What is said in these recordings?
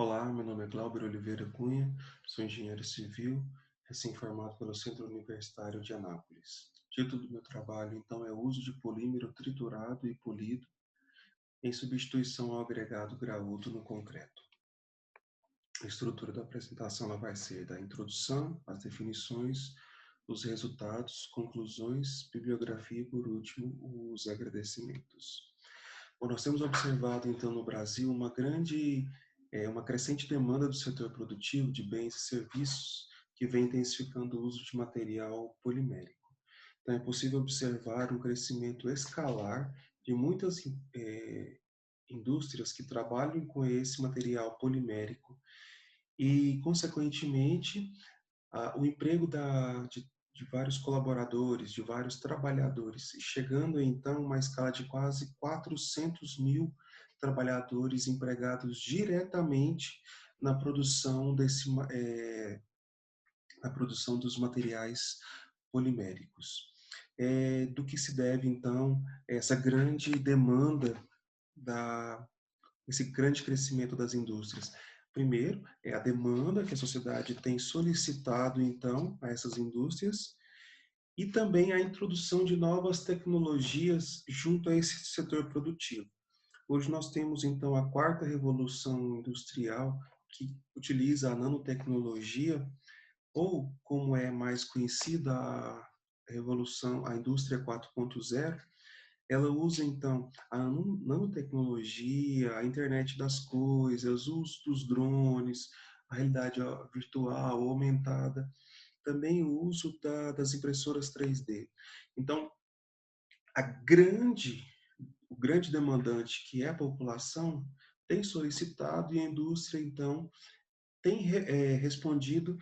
Olá, meu nome é Glauber Oliveira Cunha, sou engenheiro civil, recém-formado pelo Centro Universitário de Anápolis. O título do meu trabalho, então, é o uso de polímero triturado e polido em substituição ao agregado graúdo no concreto. A estrutura da apresentação ela vai ser da introdução, as definições, os resultados, conclusões, bibliografia e, por último, os agradecimentos. Bom, nós temos observado, então, no Brasil uma crescente demanda do setor produtivo de bens e serviços que vem intensificando o uso de material polimérico. Então, é possível observar um crescimento escalar de muitas indústrias que trabalham com esse material polimérico e, consequentemente, o emprego de vários colaboradores, de vários trabalhadores, chegando então a uma escala de quase 400 mil trabalhadores empregados diretamente na produção na produção dos materiais poliméricos. Do que se deve então essa grande demanda da esse grande crescimento das indústrias? Primeiro, é a demanda que a sociedade tem solicitado, então, a essas indústrias, e também a introdução de novas tecnologias junto a esse setor produtivo. Hoje nós temos, então, a quarta revolução industrial, que utiliza a nanotecnologia, ou, como é mais conhecida, a indústria 4.0. Ela usa, então, a nanotecnologia, a internet das coisas, o uso dos drones, a realidade virtual, aumentada, também o uso das impressoras 3D. Então, a grande, o grande demandante, que é a população, tem solicitado e a indústria, então, tem respondido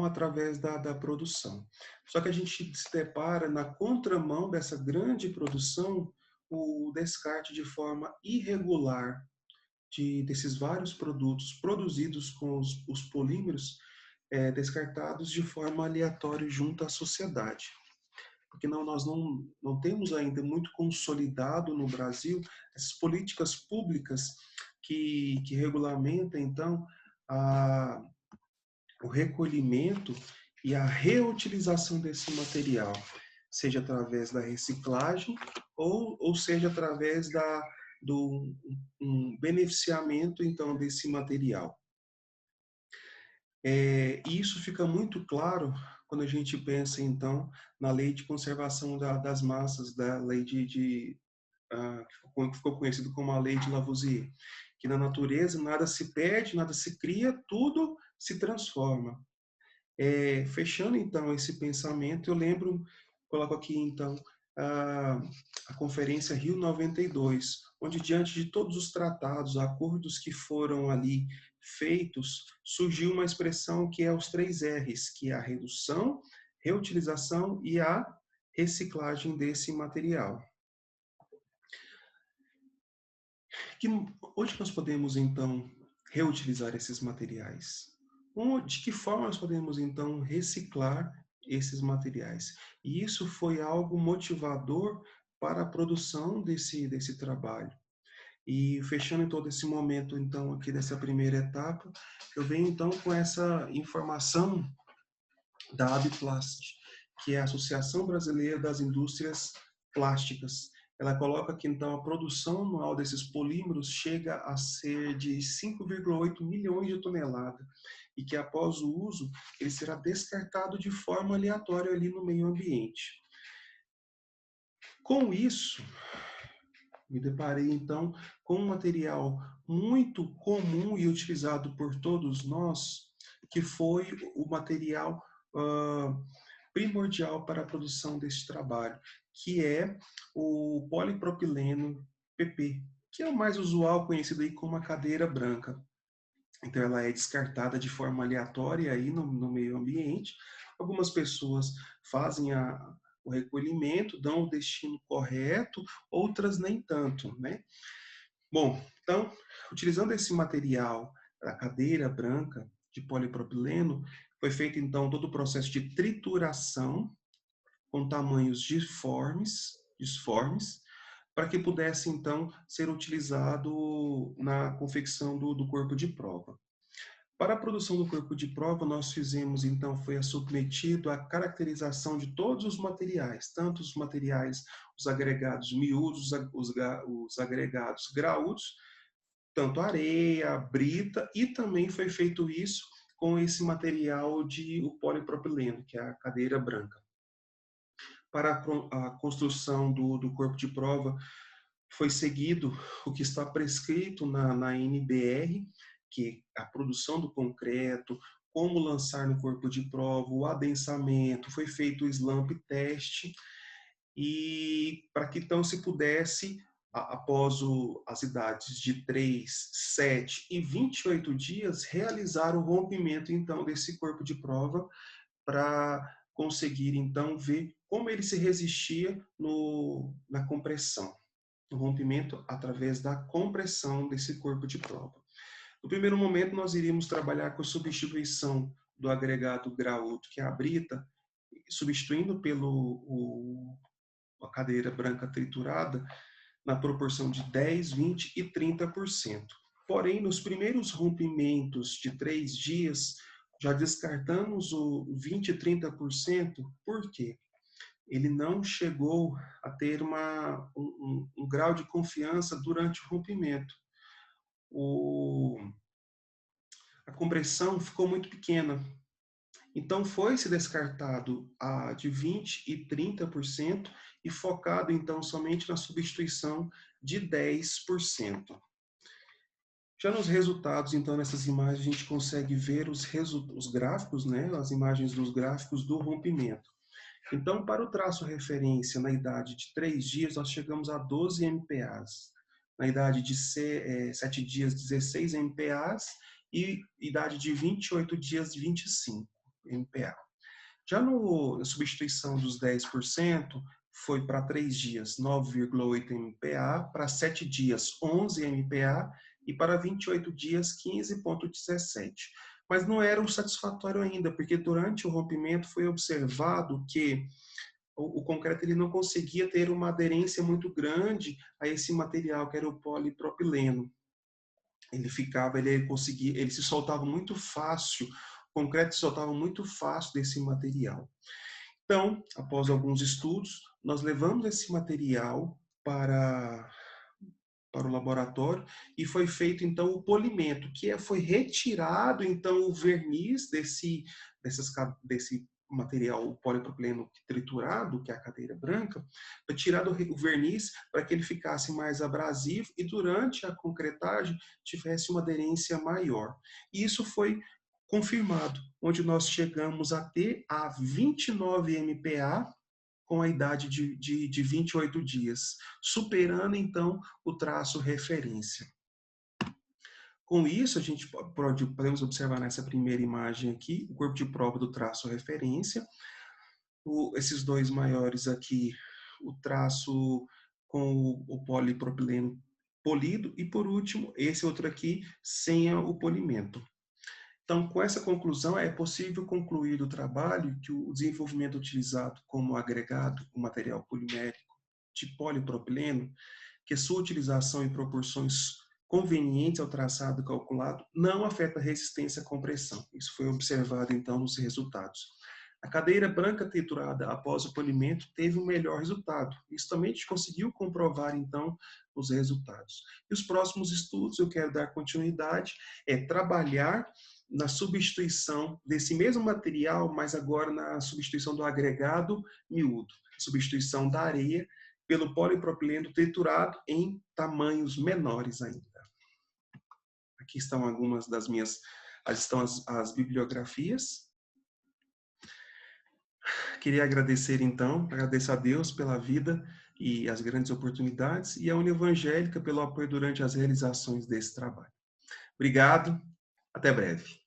através da produção. Só que a gente se depara na contramão dessa grande produção o descarte de forma irregular desses vários produtos produzidos com os polímeros descartados de forma aleatória junto à sociedade. Porque nós não temos ainda muito consolidado no Brasil essas políticas públicas que regulamentam, então, a, o recolhimento e a reutilização desse material, seja através da reciclagem ou seja através do beneficiamento, então, desse material. E isso fica muito claro quando a gente pensa, então, na lei de conservação das massas, da lei que ficou conhecido como a lei de Lavoisier, que na natureza nada se perde, nada se cria, tudo se transforma. Fechando, então, esse pensamento, eu lembro, coloco aqui, então, a, a Conferência Rio 92, onde, diante de todos os tratados, acordos que foram ali feitos, surgiu uma expressão que é os 3 R's, que é a redução, reutilização e a reciclagem desse material. Onde nós podemos, então, reutilizar esses materiais? De que forma nós podemos, então, reciclar esses materiais? E isso foi algo motivador para a produção desse trabalho. E fechando em todo esse momento, então, aqui dessa primeira etapa, eu venho, então, com essa informação da Abiplast, que é a Associação Brasileira das Indústrias Plásticas. Ela coloca que, então, a produção anual desses polímeros chega a ser de 5,8 milhões de toneladas e que, após o uso, ele será descartado de forma aleatória ali no meio ambiente. Com isso, me deparei, então, com um material muito comum e utilizado por todos nós, que foi o material primordial para a produção desse trabalho, que é o polipropileno PP, que é o mais usual, conhecido aí como a cadeira branca. Então, ela é descartada de forma aleatória aí no meio ambiente. Algumas pessoas fazem o recolhimento, dão o destino correto, outras nem tanto, né? Bom, então, utilizando esse material, a cadeira branca de polipropileno, foi feito então todo o processo de trituração com tamanhos disformes, para que pudesse então ser utilizado na confecção do corpo de prova. Para a produção do corpo de prova, nós fizemos, então, foi submetido a caracterização de todos os materiais, tanto os materiais, os agregados miúdos, os agregados graúdos, tanto areia, brita, e também foi feito isso com esse material de o polipropileno, que é a cadeira branca. Para a construção do corpo de prova, foi seguido o que está prescrito na NBR, que é a produção do concreto, como lançar no corpo de prova, o adensamento, foi feito o slump teste, e para que então se pudesse, após as idades de 3, 7 e 28 dias, realizar o rompimento então desse corpo de prova para conseguir então ver como ele se resistia na compressão, no rompimento através da compressão desse corpo de prova. No primeiro momento, nós iríamos trabalhar com a substituição do agregado graúdo, que é a brita, substituindo a cadeira branca triturada na proporção de 10, 20 e 30%. Porém, nos primeiros rompimentos de 3 dias, já descartamos o 20 e 30%, por quê? Ele não chegou a ter um grau de confiança durante o rompimento. A compressão ficou muito pequena. Então, foi-se descartado a de 20% e 30% e focado, então, somente na substituição de 10%. Já nos resultados, então, nessas imagens, a gente consegue ver os gráficos, né, as imagens dos gráficos do rompimento. Então, para o traço referência, na idade de 3 dias, nós chegamos a 12 MPAs. Na idade de 7 dias, 16 MPAs. E idade de 28 dias, 25 MPA. Já na substituição dos 10%, foi para 3 dias, 9,8 MPA, para 7 dias, 11 MPA, e para 28 dias, 15,17. Mas não era o satisfatório ainda, porque durante o rompimento foi observado que o concreto ele não conseguia ter uma aderência muito grande a esse material, que era o polipropileno. Ele se soltava muito fácil, o concreto se soltava muito fácil desse material. Então, após alguns estudos, nós levamos esse material para o laboratório e foi feito então o polimento, foi retirado então o verniz desse material, o polipropileno triturado, que é a cadeira branca, foi tirado o verniz para que ele ficasse mais abrasivo e durante a concretagem tivesse uma aderência maior. E isso foi confirmado, onde nós chegamos a ter a 29 MPa com a idade de 28 dias, superando então o traço referência. Com isso, a gente podemos observar nessa primeira imagem aqui, o corpo de prova do traço referência, esses dois maiores aqui, o traço com o polipropileno polido, e por último, esse outro aqui, sem o polimento. Então, com essa conclusão, é possível concluir do trabalho que o desenvolvimento utilizado como agregado, o material polimérico de polipropileno, que sua utilização em proporções convenientes ao traçado calculado, não afeta a resistência à compressão. Isso foi observado, então, nos resultados. A cadeira branca triturada após o polimento teve um melhor resultado. Isso também a gente conseguiu comprovar, então, os resultados. E os próximos estudos, eu quero dar continuidade, trabalhar na substituição desse mesmo material, mas agora na substituição do agregado miúdo, substituição da areia pelo polipropileno triturado em tamanhos menores ainda. Aqui estão algumas das minhas, estão as bibliografias. Queria agradecer então, agradeço a Deus pela vida e as grandes oportunidades e a União Evangélica pelo apoio durante as realizações desse trabalho. Obrigado, até breve.